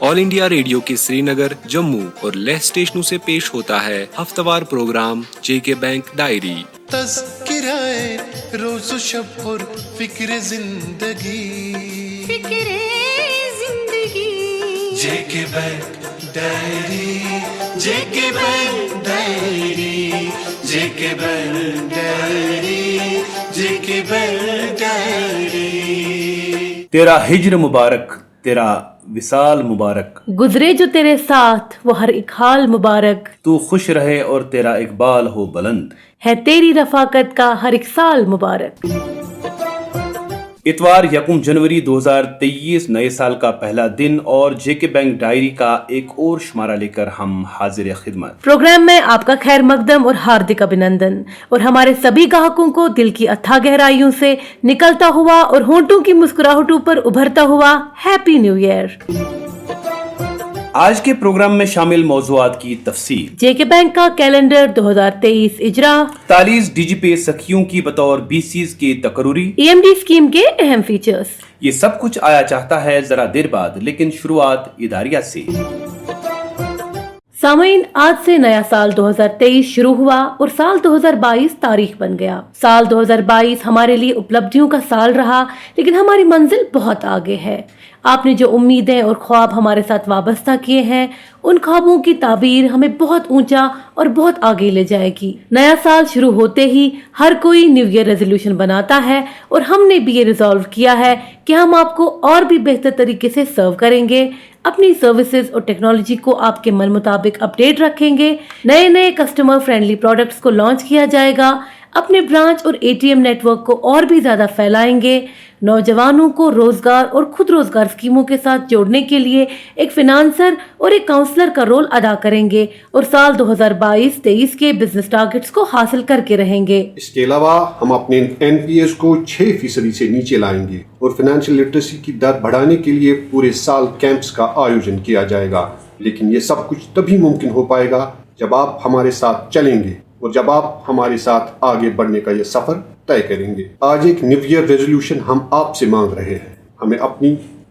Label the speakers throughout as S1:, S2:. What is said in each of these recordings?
S1: All India radio के श्रीनगर, जम्मू और लेह स्टेशनों से पेश होता है हफ्तावार प्रोग्राम जेके बैंक डायरी।
S2: तज़किराए रोज़ व शब और फिक्र जिंदगी जेके बैंक डायरी, जेके बैंक डायरी, जेके बैंक डायरी, जेके बैंक डायरी।
S3: तेरा हिज्र मुबारक, तेरा विसाल मुबारक,
S4: गुजरे जो तेरे साथ वो हर एक हाल मुबारक,
S3: तू खुश रहे और तेरा इकबाल हो बुलंद,
S4: है तेरी रफाकत का हर एक साल मुबारक।
S3: इतवार 1 जनवरी 2023 नए साल का पहला दिन और जेके बैंक डायरी का एक और शुमारा लेकर हम हाजिर खिदमत।
S4: प्रोग्राम में आपका खैर मकदम और हार्दिक अभिनंदन और हमारे सभी ग्राहकों को दिल की अथाह गहराइयों से निकलता हुआ और होंठों की मुस्कुराहटों पर उभरता हुआ हैप्पी न्यू ईयर।
S3: आज के प्रोग्राम में शामिल मौज़ूआत की तफसील,
S4: जेके बैंक का कैलेंडर 2023 इजरा,
S3: 40 डीजीपी सखियों की बतौर बीसीज के तकरूरी,
S4: EMD स्कीम के अहम फीचर्स।
S3: ये सब कुछ आया चाहता है जरा देर बाद, लेकिन शुरुआत इदारिया से।
S4: सामीन, आज से नया साल 2023 शुरू हुआ और साल 2022 तारीख बन गया। साल 2022 हमारे लिए उपलब्धियों का साल रहा, लेकिन हमारी मंजिल बहुत आगे है। आपने जो उम्मीदें और ख्वाब हमारे साथ वाबस्ता किए हैं, उन ख्वाबों की ताबीर हमें बहुत ऊंचा और बहुत आगे ले जाएगी। नया साल शुरू होते ही हर कोई न्यू ईयर रेजोल्यूशन बनाता है और हमने भी ये रिजॉल्व किया है कि हम आपको और भी बेहतर तरीके से सर्व करेंगे, अपनी सर्विसेज और टेक्नोलॉजी को आपके मन मुताबिक अपडेट रखेंगे, नए कस्टमर फ्रेंडली प्रोडक्ट्स को लॉन्च किया जाएगा, अपने ब्रांच और ATM नेटवर्क को और भी ज्यादा फैलाएंगे, नौजवानों को रोजगार और खुद रोजगार स्कीमों के साथ जोड़ने के लिए एक फिनांसर और एक काउंसलर का रोल अदा करेंगे और साल 2022-23 के बिजनेस टारगेट्स को हासिल करके रहेंगे।
S5: इसके अलावा हम अपने NPS को 6% से नीचे लाएंगे और फाइनेंशियल लिटरेसी की दर बढ़ाने के लिए पूरे साल कैंप्स का आयोजन किया जाएगा। लेकिन ये सब कुछ तभी मुमकिन हो पाएगा जब आप हमारे साथ चलेंगे और जब आप हमारे साथ आगे बढ़ने का ये सफर तय करेंगे। आज एक न्यू ईयर रेजोल्यूशन हम आपसे मांग रहे हैं। हमें अपनी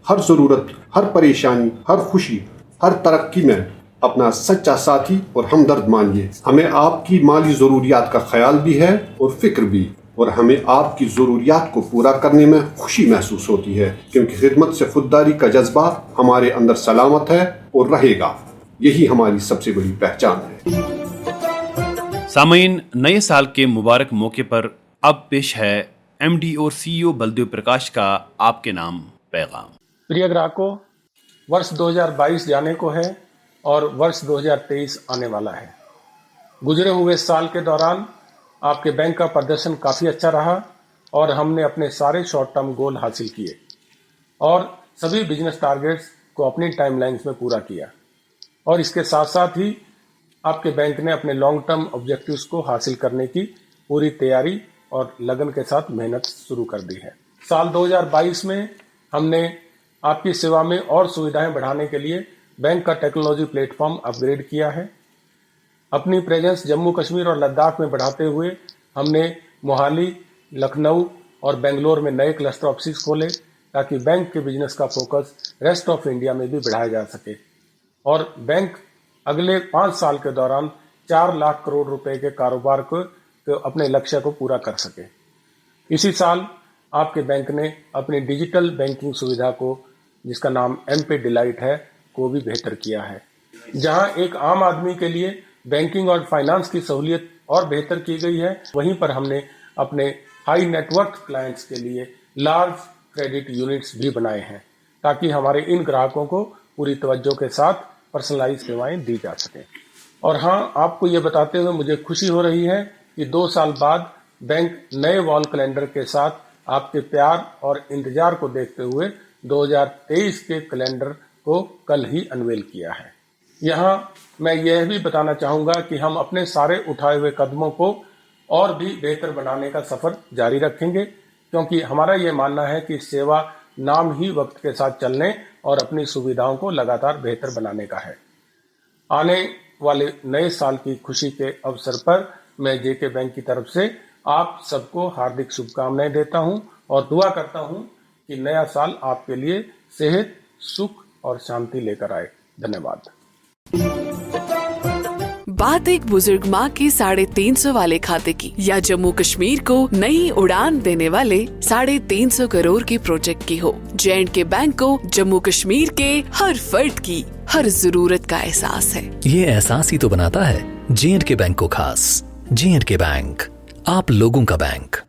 S5: हर जरूरत, हर परेशानी, हर खुशी, हर तरक्की में अपना सच्चा साथी और हमदर्द मानिए। हमें आपकी माली जरूरियात का ख्याल भी है और फिक्र भी, और हमें आपकी जरूरियात को पूरा करने में खुशी महसूस होती है, क्योंकि खिदमत से खुददारी का जज्बा हमारे अंदर सलामत है और रहेगा। यही हमारी सबसे बड़ी पहचान है।
S3: सामीन, नए साल के मुबारक मौके पर अब पेश है MD और CEO बलदेव प्रकाश का आपके नाम पैगाम।
S6: प्रिय ग्राहकों, वर्ष 2022 जाने को है और वर्ष 2023 आने वाला है। गुजरे हुए साल के दौरान आपके बैंक का प्रदर्शन काफ़ी अच्छा रहा और हमने अपने सारे शॉर्ट टर्म गोल हासिल किए और सभी बिजनेस टारगेट्स को अपनी टाइमलाइंस में पूरा किया, और इसके साथ साथ ही आपके बैंक ने अपने लॉन्ग टर्म ऑब्जेक्टिव्स को हासिल करने की पूरी तैयारी और लगन के साथ मेहनत शुरू कर दी है। साल 2022 में हमने आपकी सेवा में और सुविधाएं बढ़ाने के लिए बैंक का टेक्नोलॉजी प्लेटफॉर्म अपग्रेड किया है। अपनी प्रेजेंस जम्मू कश्मीर और लद्दाख में बढ़ाते हुए हमने मोहाली, लखनऊ और बेंगलोर में नए क्लस्टर ऑफिस खोले ताकि बैंक के बिजनेस का फोकस रेस्ट ऑफ इंडिया में भी बढ़ाया जा सके, और बैंक अगले 5 साल के दौरान 4 लाख करोड़ रुपए के कारोबार को अपने लक्ष्य को पूरा कर सके। इसी साल आपके बैंक ने अपनी डिजिटल बैंकिंग सुविधा को, जिसका नाम M-Pay डिलाइट है, को भी बेहतर किया है। जहां एक आम आदमी के लिए बैंकिंग और फाइनेंस की सहूलियत और बेहतर की गई है, वहीं पर हमने अपने हाई नेटवर्क क्लाइंट्स के लिए लार्ज क्रेडिट यूनिट्स भी बनाए हैं ताकि हमारे इन ग्राहकों को पूरी तवज्जो के साथ पर्सनलाइज सेवाएं दी जा सके। और हाँ, आपको ये बताते हुए मुझे खुशी हो रही है कि 2 साल बाद बैंक नए वॉल कैलेंडर के साथ आपके प्यार और इंतजार को देखते हुए 2023 के कैलेंडर को कल ही अनवेल किया है। यहाँ मैं यह भी बताना चाहूँगा कि हम अपने सारे उठाए हुए कदमों को और भी बेहतर बनाने का सफ़र जारी रखेंगे, क्योंकि हमारा ये मानना है कि सेवा नाम ही वक्त के साथ चलने और अपनी सुविधाओं को लगातार बेहतर बनाने का है। आने वाले नए साल की खुशी के अवसर पर मैं जेके बैंक की तरफ से आप सबको हार्दिक शुभकामनाएं देता हूं और दुआ करता हूं कि नया साल आपके लिए सेहत, सुख और शांति लेकर आए। धन्यवाद।
S7: बात एक बुजुर्ग माँ के 350 वाले खाते की, या जम्मू कश्मीर को नई उड़ान देने वाले 350 करोड़ के प्रोजेक्ट की हो। J&K बैंक को जम्मू कश्मीर के हर फर्द की हर जरूरत का एहसास है।
S8: ये एहसास ही तो बनाता है J&K बैंक को खास। J&K बैंक, आप लोगों का बैंक।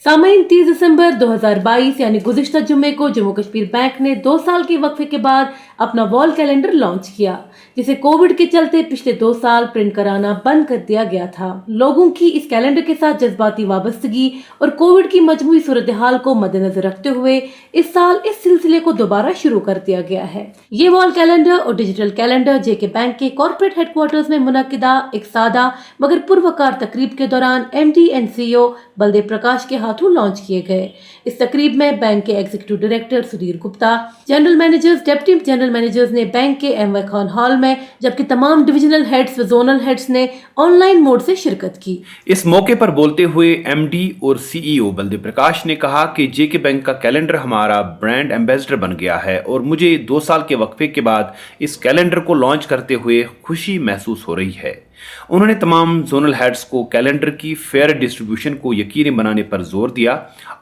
S4: सामईन 30 दिसंबर 2022 यानी गुज़िश्ता जुम्मे को जम्मू कश्मीर बैंक ने 2 साल के वक्फे के बाद अपना वॉल कैलेंडर लॉन्च किया, जिसे कोविड के चलते पिछले 2 साल प्रिंट कराना बंद कर दिया गया था। लोगों की इस कैलेंडर के साथ जज्बाती वाबस्तगी और कोविड की मजमूई सूरत हाल को मद्देनजर रखते हुए इस साल इस सिलसिले को दोबारा शुरू कर दिया गया है। ये वॉल कैलेंडर और डिजिटल कैलेंडर JK बैंक के कॉर्पोरेट हेडक्वार्टर्स में मुनक्किदा एक सादा मगर पुरवकार तकरीब के दौरान MD एंड CEO बलदेव प्रकाश के हाथों लॉन्च किए गए। इस तकरीब में बैंक के executive director Sudhir Gupta, general managers, deputy general managers ने बैंक के MY खान हॉल में, जबकि तमाम डिविजनल हेड्स व जोनल हेड्स ने ऑनलाइन मोड से शिरकत की।
S3: इस मौके पर बोलते हुए MD और CEO बलदेव प्रकाश ने कहा कि JK बैंक का कैलेंडर हमारा ब्रांड एम्बेसडर बन गया है और मुझे 2 साल के वक्फे के बाद इस कैलेंडर को लॉन्च करते हुए खुशी महसूस हो रही है। उन्होंने तमाम जोनल हेड्स को कैलेंडर की फेयर डिस्ट्रीब्यूशन को यकीनी बनाने पर जोर दिया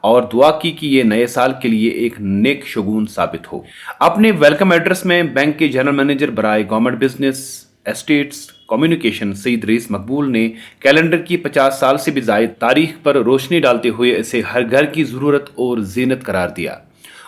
S3: और दुआ की कि ये नए साल के लिए एक नेक शगुन साबित हो। अपने वेलकम एड्रेस में बैंक के जनरल मैनेजर बराए government business estates communication Saeed Rais Maqbool ने कैलेंडर की 50 साल से भी ज़ायद तारीख पर रोशनी डालते हुए इसे हर घर की ज़रूरत और जीनत करार दिया।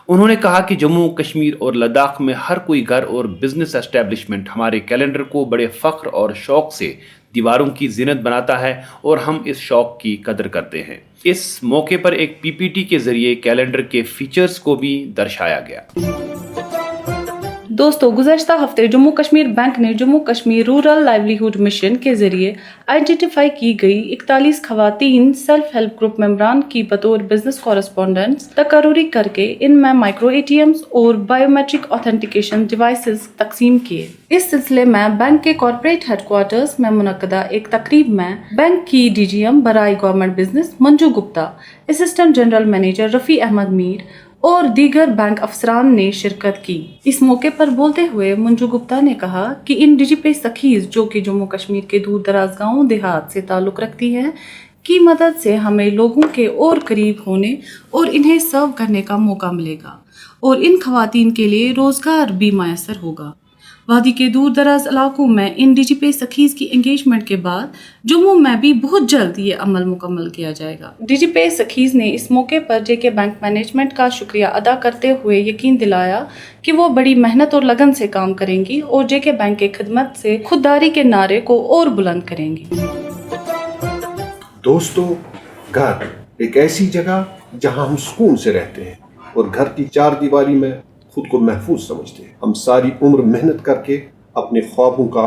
S3: उन्होंने कहा कि जम्मू कश्मीर और लद्दाख में हर कोई घर और बिजनेस एस्टेब्लिशमेंट हमारे कैलेंडर को बड़े फख्र और शौक से दीवारों की जीनत बनाता है और हम इस शौक की कदर करते हैं। इस मौके पर एक PPT के जरिए कैलेंडर के फीचर्स को भी दर्शाया गया।
S9: दोस्तों, गुज़श्ता हफ्ते जम्मू कश्मीर बैंक ने Jammu Kashmir rural livelihood mission के जरिए आइडेंटिफाई की गई 41 खवातीन सेल्फ हेल्प ग्रुप मेंबरान की बतौर बिजनेस कॉरेस्पोंडेंट्स तकर्री करके इनमें माइक्रो ATMs और बायोमेट्रिक ऑथेंटिकेशन डिवाइसेस तकसीम किए। इस सिलसिले में बैंक के कॉर्पोरेट हेडक्वार्टर्स में मुनक्किदा एक तकरीब में बैंक की DGM बराए government business Manju Gupta, assistant general manager Rafi Ahmad Mir और दीगर बैंक अफसरान ने शिरकत की। इस मौके पर बोलते हुए मंजू गुप्ता ने कहा कि इन DigiPay सखीज, जो कि जम्मू कश्मीर के दूर दराज गाँव देहात से ताल्लुक़ रखती है, की मदद से हमें लोगों के और करीब होने और इन्हें सर्व करने का मौका मिलेगा और इन खवातीन के लिए रोज़गार भी मैसर होगा। वादी के दूर दराज इलाकों में इन DigiPay सखीज की एंगेजमेंट के बाद जम्मू में भी बहुत जल्द ये अमल मुकम्मल किया जाएगा। DigiPay सखीज ने इस मौके पर JK बैंक मैनेजमेंट का शुक्रिया अदा करते हुए यकीन दिलाया कि वो बड़ी मेहनत और लगन से काम करेंगी और JK बैंक के खिदमत से खुददारी के नारे को और बुलंद करेंगी।
S5: दोस्तों, घर एक ऐसी जगह जहां हम सुकून से रहते हैं और घर की 4 दीवारी में खुद को महफूज समझते हैं। हम सारी उम्र मेहनत करके अपने ख्वाबों का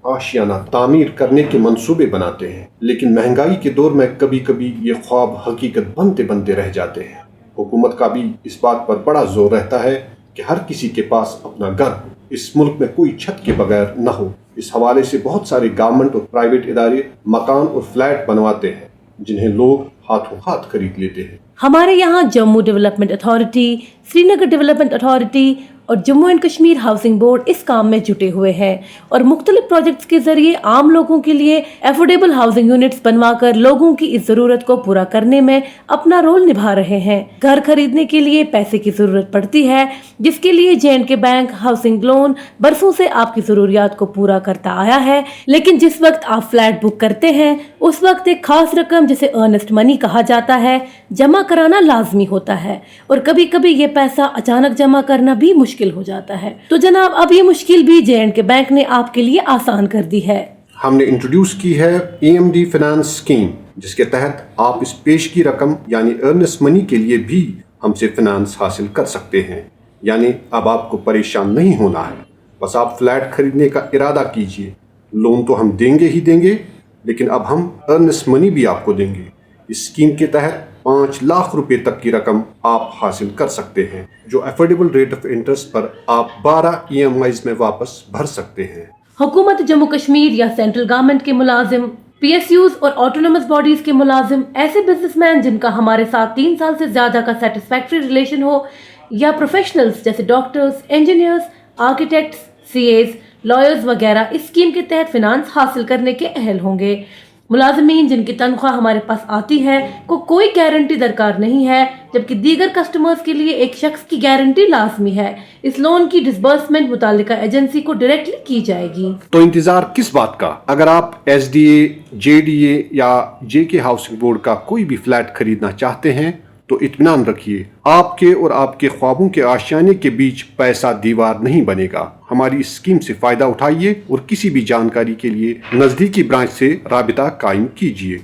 S5: आशियाना तामीर करने के मंसूबे बनाते हैं, लेकिन महंगाई के दौर में कभी कभी ये ख्वाब हकीकत बनते बनते रह जाते हैं। हुकूमत का भी इस बात पर बड़ा जोर रहता है कि हर किसी के पास अपना घर हो, इस मुल्क में कोई छत के बगैर न हो। इस हवाले से बहुत सारे गवर्नमेंट और प्राइवेट इदारे मकान और फ्लैट बनवाते हैं, जिन्हें लोग हाथों हाथ खरीद लेते हैं।
S4: हमारे यहाँ Jammu development authority, Srinagar development authority और Jammu and Kashmir housing board इस काम में जुटे हुए हैं और मुख्तलिफ प्रोजेक्ट्स के जरिए आम लोगों के लिए एफोर्डेबल हाउसिंग यूनिट्स बनवाकर लोगों की इस जरूरत को पूरा करने में अपना रोल निभा रहे हैं। घर खरीदने के लिए पैसे की जरूरत पड़ती है, जिसके लिए J&K बैंक हाउसिंग लोन बरसों से आपकी जरूरियात को पूरा करता आया है। लेकिन जिस वक्त आप फ्लैट बुक करते हैं उस वक्त एक खास रकम, जिसे अर्नेस्ट मनी कहा जाता है, जमा कराना लाजमी होता है और कभी कभी ये पैसा अचानक जमा करना भी मुश्किल हो जाता है। तो जनाब, अब ये मुश्किल भी J&K बैंक ने आपके लिए आसान कर दी है।
S5: हमने इंट्रोड्यूस की है EMD फाइनेंस स्कीम, जिसके तहत आप इस पेश की रकम यानी अर्नेस्ट मनी के लिए भी हमसे फाइनेंस हासिल कर सकते हैं। यानी अब आपको परेशान नहीं होना है, बस आप फ्लैट खरीदने का इरादा कीजिए। लोन तो हम देंगे ही देंगे, लेकिन अब हम अर्नेस्ट मनी भी आपको देंगे। इस स्कीम के तहत 5 लाख रुपए तक की रकम आप हासिल कर सकते हैं, जो अफोर्डेबल रेट ऑफ इंटरेस्ट पर आप 12 EMIs में वापस भर सकते हैं।
S4: हुकूमत जम्मू कश्मीर या सेंट्रल गवर्नमेंट के मुलाजिम, PSUs और ऑटोनोमस बॉडीज के मुलाजिम, ऐसे बिजनेसमैन जिनका हमारे साथ 3 साल से ज्यादा का सेटिस्फैक्ट्री रिलेशन हो, या प्रोफेशनल्स जैसे doctors, engineers, architects, CS, lawyers वगैरह इस स्कीम के तहत फिनांस हासिल करने के अहल होंगे। मुलाजमीन जिनकी तनख्वाह हमारे पास आती है को कोई गारंटी दरकार नहीं है, जबकि दीगर कस्टमर्स के लिए एक शख्स की गारंटी लाजमी है। इस लोन की डिसबर्समेंट मुतालिका एजेंसी को डायरेक्टली की जाएगी।
S5: तो इंतजार किस बात का? अगर आप SDA, JDA या JK हाउसिंग बोर्ड का कोई भी फ्लैट खरीदना चाहते हैं तो इत्मीनान रखिए, आपके और आपके ख्वाबों के आशियाने के बीच पैसा दीवार नहीं बनेगा। हमारी इस स्कीम से फायदा उठाइए और किसी भी जानकारी के लिए नजदीकी ब्रांच से राबिता कायम कीजिए।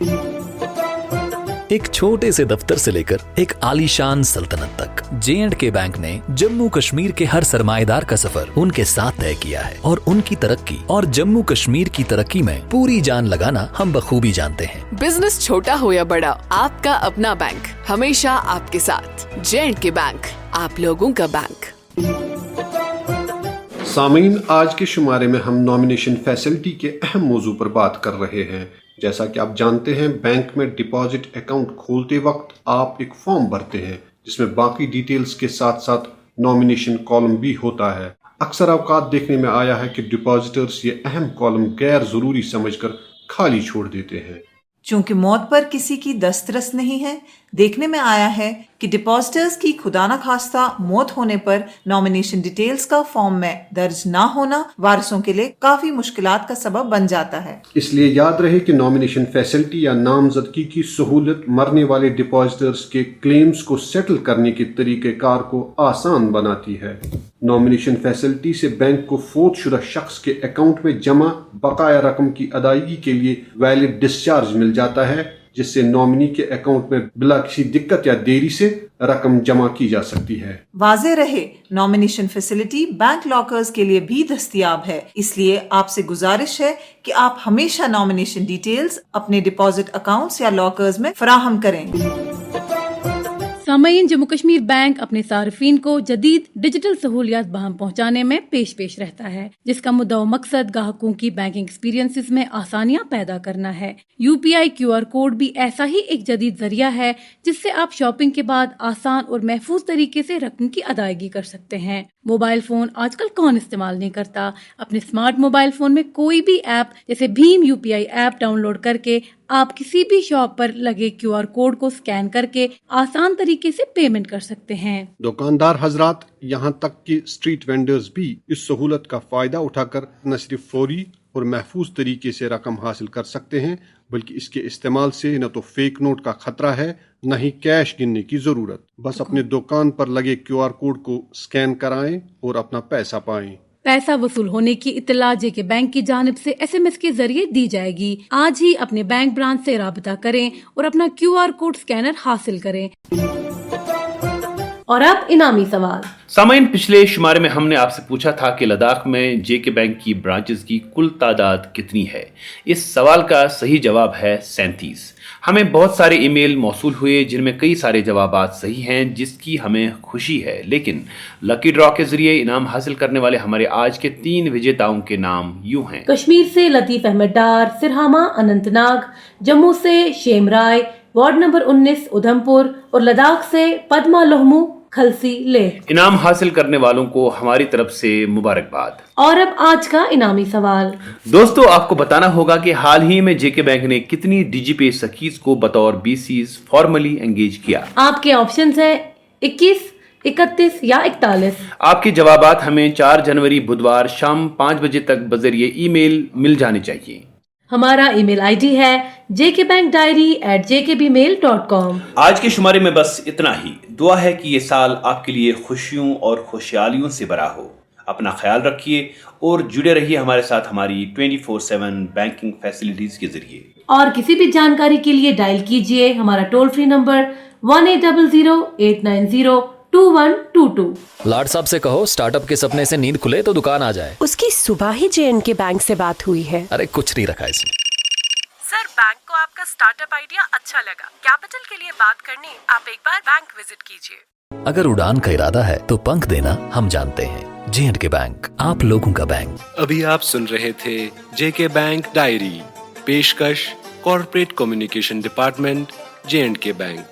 S8: एक छोटे से दफ्तर से लेकर एक आलीशान सल्तनत तक J&K बैंक ने जम्मू कश्मीर के हर सरमाएदार का सफर उनके साथ तय किया है और उनकी तरक्की और जम्मू कश्मीर की तरक्की में पूरी जान लगाना हम बखूबी जानते हैं।
S7: बिजनेस छोटा हो या बड़ा, आपका अपना बैंक हमेशा आपके साथ। J&K बैंक, आप लोगों का बैंक।
S5: सामीन, आज के शुमारे में हम नॉमिनेशन फैसिलिटी के अहम मौजू पर बात कर रहे हैं। जैसा कि आप जानते हैं, बैंक में डिपॉजिट अकाउंट खोलते वक्त आप एक फॉर्म भरते हैं जिसमें बाकी डिटेल्स के साथ साथ नॉमिनेशन कॉलम भी होता है। अक्सर औकात देखने में आया है कि डिपॉजिटर्स ये अहम कॉलम गैर जरूरी समझकर खाली छोड़ देते हैं।
S10: चूंकि मौत पर किसी की दस्तरस नहीं है, देखने में आया है कि डिपॉजिटर्स की खुदा न खास्ता मौत होने पर नॉमिनेशन डिटेल्स का फॉर्म में दर्ज ना होना वारिसों के लिए काफी मुश्किलात का सबब बन जाता है।
S5: इसलिए याद रहे कि नॉमिनेशन फैसिलिटी या नामजदगी की सहूलत मरने वाले डिपॉजिटर्स के क्लेम्स को सेटल करने के तरीक़ेकार को आसान बनाती है। नॉमिनेशन फैसिलिटी से बैंक को फौत शुदा शख्स के अकाउंट में जमा बकाया रकम की अदायगी के लिए वैलिड डिस्चार्ज मिल जाता है, जिससे नॉमिनी के अकाउंट में बिला किसी दिक्कत या देरी से रकम जमा की जा सकती है।
S10: वाज़े रहे, नॉमिनेशन फैसिलिटी बैंक लॉकर्स के लिए भी दस्तयाब है, इसलिए आपसे गुजारिश है कि आप हमेशा नॉमिनेशन डिटेल्स अपने डिपॉजिट अकाउंट्स या लॉकर्स में फराहम करें।
S4: सामईन, जम्मू कश्मीर बैंक अपने सार्फिन को जदीद डिजिटल सहूलियात बहाम पहुंचाने में पेश रहता है, जिसका मुद्दा व मकसद ग्राहकों की बैंकिंग एक्सपीरियंसेस में आसानियां पैदा करना है। UPI QR कोड भी ऐसा ही एक जदीद जरिया है जिससे आप शॉपिंग के बाद आसान और महफूज तरीके से रकम की अदायगी कर सकते हैं। मोबाइल फोन आजकल कौन इस्तेमाल नहीं करता? अपने स्मार्ट मोबाइल फोन में कोई भी ऐप जैसे भीम UPI ऐप डाउनलोड करके आप किसी भी शॉप पर लगे QR कोड को स्कैन करके आसान तरीके से पेमेंट कर सकते हैं।
S5: दुकानदार हजरात, यहाँ तक कि स्ट्रीट वेंडर्स भी इस सहूलत का फायदा उठाकर न सिर्फ फौरी और महफूज तरीके से रकम हासिल कर सकते हैं, बल्कि इसके इस्तेमाल से न तो फेक नोट का खतरा है, न ही कैश गिनने की जरूरत। बस अपने दुकान पर लगे QR कोड को स्कैन कराएं और अपना पैसा पाएं।
S4: पैसा वसूल होने की इत्तला JK बैंक की जानिब से SMS के जरिए दी जाएगी। आज ही अपने बैंक ब्रांच से राबता करें और अपना QR कोड स्कैनर हासिल करें। और अब इनामी सवाल।
S3: सामाइन, पिछले शुमारे में हमने आपसे पूछा था कि लद्दाख में JK बैंक की ब्रांचेस की कुल तादाद कितनी है। इस सवाल का सही जवाब है 37। हमें बहुत सारे ईमेल मौसूल हुए जिनमें कई सारे जवाबात सही हैं, जिसकी हमें खुशी है। लेकिन लकी ड्रॉ के जरिए इनाम हासिल करने वाले हमारे आज के 3 विजेताओं के नाम यूं हैं।
S4: कश्मीर से लतीफ अहमद डार, सिरहामा अनंतनाग, जम्मू से शेम राय, वार्ड नंबर 19 उधमपुर और लद्दाख से पद्मा लोहमू खलसी ले। इनाम हासिल करने वालों को हमारी तरफ से मुबारकबाद। और अब आज का इनामी सवाल।
S3: दोस्तों, आपको बताना होगा कि हाल ही में JK बैंक ने कितनी DGP सखीज को बतौर BCs फॉर्मली एंगेज किया।
S4: आपके ऑप्शंस हैं 21, 31 या 41।
S3: आपके जवाबात हमें 4 जनवरी बुधवार शाम 5 बजे तक बजरिए ईमेल मिल जाने चाहिए।
S4: हमारा ईमेल ID है jkbankdiary@jkbmail.com।
S3: आज के शुमारे में बस इतना ही। दुआ है कि ये साल आपके लिए खुशियों और खुशहालियों से भरा हो। अपना ख्याल रखिए और जुड़े रहिए हमारे साथ हमारी 24/7 बैंकिंग फैसिलिटीज के जरिए।
S4: और किसी भी जानकारी के लिए डायल कीजिए हमारा टोल फ्री नंबर 1800-890-2122।
S8: लाड साहब से कहो स्टार्टअप के सपने से नींद खुले तो दुकान आ जाए।
S11: उसकी सुबह ही J&K बैंक से बात हुई है।
S8: अरे कुछ नहीं रखा इसमें।
S11: सर, बैंक को आपका स्टार्टअप आइडिया अच्छा लगा। कैपिटल के लिए बात करनी, आप एक बार बैंक विजिट कीजिए।
S8: अगर उड़ान का इरादा है तो पंख देना हम जानते हैं। J&K बैंक, आप लोगों का बैंक।
S1: अभी आप सुन रहे थे JK बैंक डायरी, पेशकश corporate communication department, J&K bank.